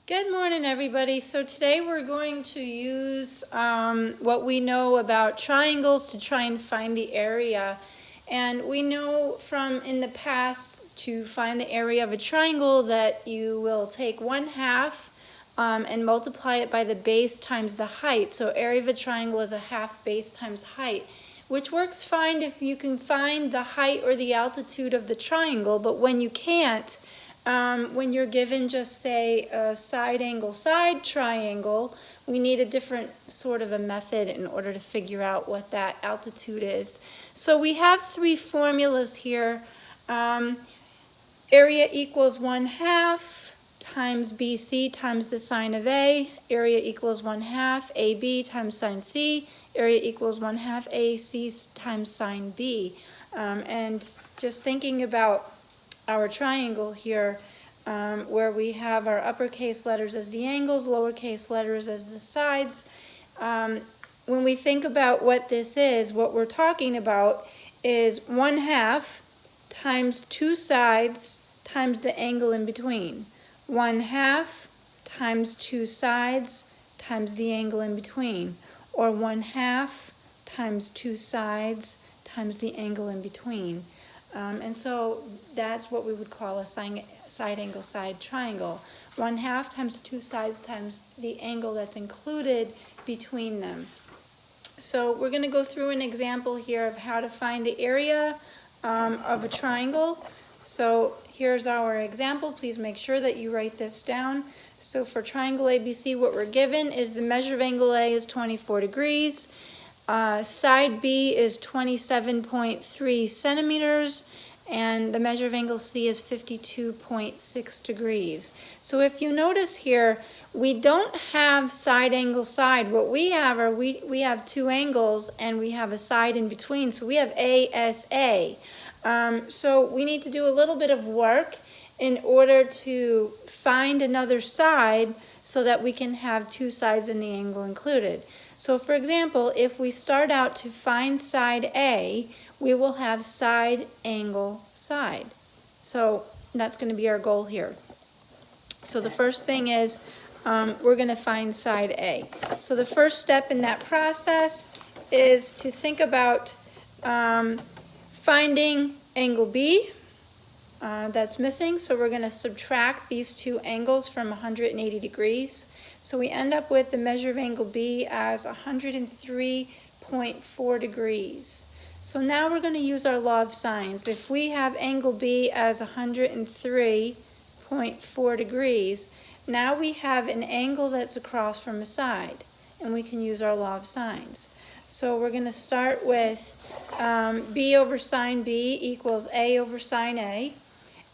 Good morning, everybody. So today we're going to use what we know about triangles to try and find the area. And we know from in the past to find the area of a triangle that you will take 1/2 and multiply it by the base times the height. So area of a triangle is a half base times height, which works fine if you can find the height or the altitude of the triangle, but when you can't, when you're given just say a side angle side triangle, we need a different sort of a method in order to figure out what that altitude is. So we have three formulas here. Area equals 1/2 times BC times the sine of A. Area equals 1/2 AB times sine C. Area equals 1/2 AC times sine B. And just thinking about our triangle here, where we have our uppercase letters as the angles, lowercase letters as the sides. When we think about what this is, what we're talking about is 1/2 times two sides times the angle in between. 1/2 times two sides times the angle in between. Or 1/2 times two sides times the angle in between. And so that's what we would call a side angle side triangle. 1/2 times the two sides times the angle that's included between them. So we're going to go through an example here of how to find the area of a triangle. So here's our example. Please make sure that you write this down. So for triangle ABC, what we're given is the measure of angle A is 24 degrees. Side B is 27.3 centimeters, and the measure of angle C is 52.6 degrees. So if you notice here, we don't have side angle side. What we have are we have two angles and we have a side in between. So we have ASA. So we need to do a little bit of work in order to find another side so that we can have two sides in the angle included. So for example, if we start out to find side A, we will have side angle side. So that's going to be our goal here. So the first thing is we're going to find side A. So the first step in that process is to think about finding angle B. That's missing, so we're going to subtract these two angles from 180 degrees. So we end up with the measure of angle B as 103.4 degrees. So now we're going to use our law of sines. If we have angle B as 103.4 degrees, now we have an angle that's across from a side, and we can use our law of sines. So we're going to start with B over sine B equals A over sine A.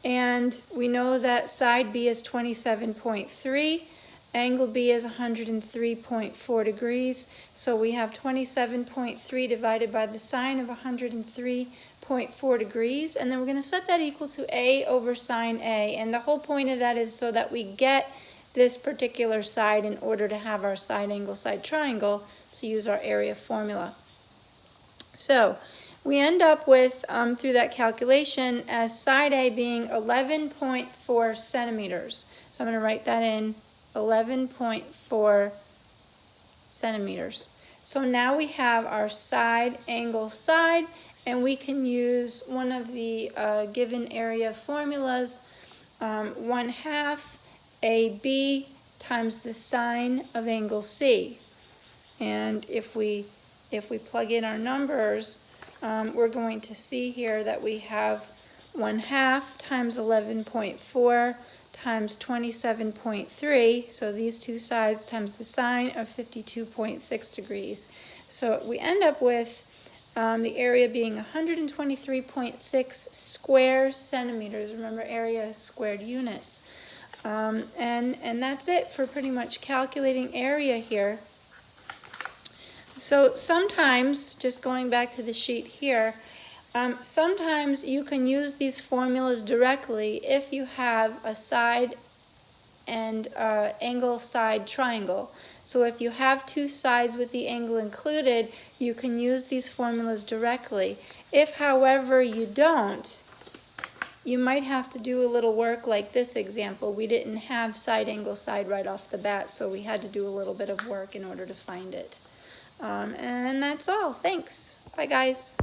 And we know that side B is 27.3, angle B is 103.4 degrees, so we have 27.3 divided by the sine of 103.4 degrees, and then we're going to set that equal to A over sine A, and the whole point of that is so that we get this particular side in order to have our side angle side triangle to use our area formula. So we end up with, through that calculation, as side A being 11.4 centimeters. So I'm going to write that in, 11.4 centimeters. So now we have our side angle side, and we can use one of the given area formulas, 1/2 AB times the sine of angle C. And if we plug in our numbers, we're going to see here that we have 1/2 times 11.4 times 27.3, so these two sides times the sine of 52.6 degrees. So we end up with the area being 123.6 square centimeters. Remember, area is squared units. And that's it for pretty much calculating area here. So sometimes, just going back to the sheet here, sometimes you can use these formulas directly if you have a side and angle side triangle. So if you have two sides with the angle included, you can use these formulas directly. If, however, you don't, you might have to do a little work like this example. We didn't have side angle side right off the bat, so we had to do a little bit of work in order to find it. And that's all. Thanks. Bye, guys.